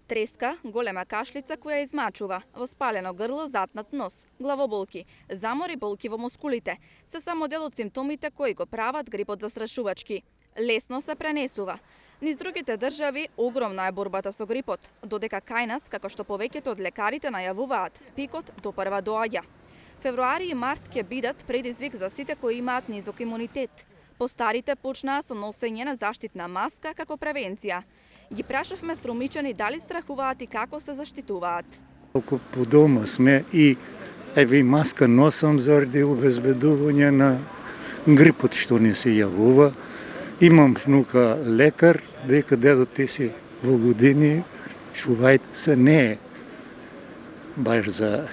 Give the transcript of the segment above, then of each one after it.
Треска, голема кашлица која измачува, воспалено грло, затнат нос, главоболки, замор и болки во мускулите се само дел од симптомите кои го прават грипот застрашувачки. Лесно се пренесува. Низ другите држави огромна е борбата со грипот, додека кај нас, како што повеќето од лекарите најавуваат, пикот допрва доаѓа. Февруари и март ќе бидат предизвик за сите кои имаат низок имунитет. Постарите почнаа со носење на заштитна маска како превенција. Ги прашавме струмичани дали страхуваат и како се заштитуваат. Колку по дома сме и и маска носам заради обезбедување на грипот што не се јавува. Имам внука лекар, века дедо ти си во години, чувајте се, не е баш за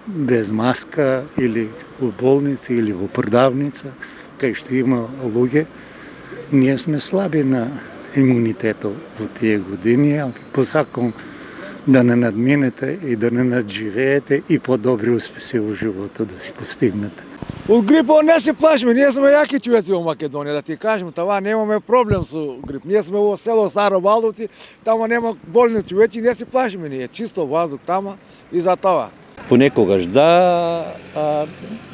без маска или во болница или во продавница, кај што има луѓе. Ние сме слаби на имунитетот во тие години, а посакам да не надминете и да не надживеете и по-добри успеси во животот да си постигнете. Од грипот не се плашиме, ние сме јаки човеци во Македонија, да ти кажем, това немаме проблем со грип. Ние сме во село Старо Балдовци, тама нема болни човеци, не се плашиме ние, чисто воздух тама и за тоа. Понекогаш да,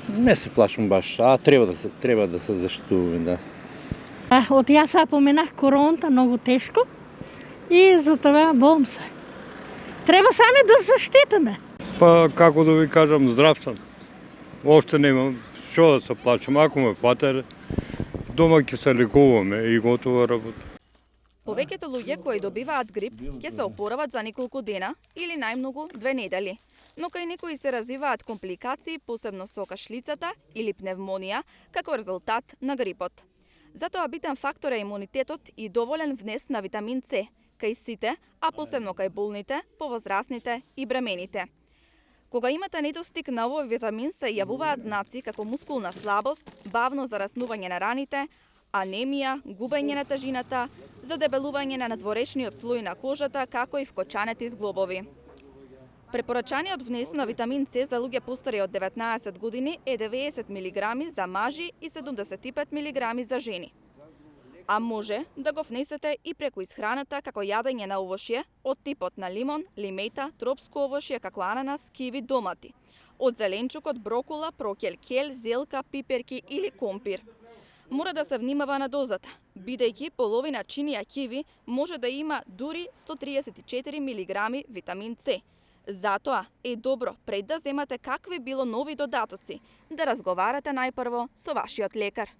не се плашам баш, треба да се заштитуваме, да. Од јас поменах короната многу тешко и за тоа болам се. Треба сами да се заштитиме. Па како да ви кажам, здрав сам. Още немам што да се плачам, ако ме пате, дома ќе се лекуваме и готова работа. Повеќето луѓе кои добиваат грип ќе се опорават за неколку дена или најмногу 2 недели. Но кај некои се развиваат компликации, посебно со кашлицата или пневмонија, како резултат на грипот. Затоа битен фактор е имунитетот и доволен внес на витамин С, кај сите, а посебно кај болните, повозрасните и бремените. Кога имате недостиг на овој витамин се јавуваат знаци како мускулна слабост, бавно зараснување на раните, анемија, губење на тежината, задебелување на надворешниот слој на кожата, како и вкочаните зглобови. Препорачаниот внес на витамин С за луѓе постари од 19 години е 90 мг за мажи и 75 мг за жени. А може да го внесете и преку исхраната како јадење на овошје од типот на лимон, лимета, тропско овошје како ананас, киви, домати, од зеленчукот, брокула, прокелкел, зелка, пиперки или компир. Мора да се внимава на дозата, бидејќи половина чинија киви може да има дури 134 мг витамин С. Затоа е добро пред да земате какви било нови додатоци, да разговарате најпрво со вашиот лекар.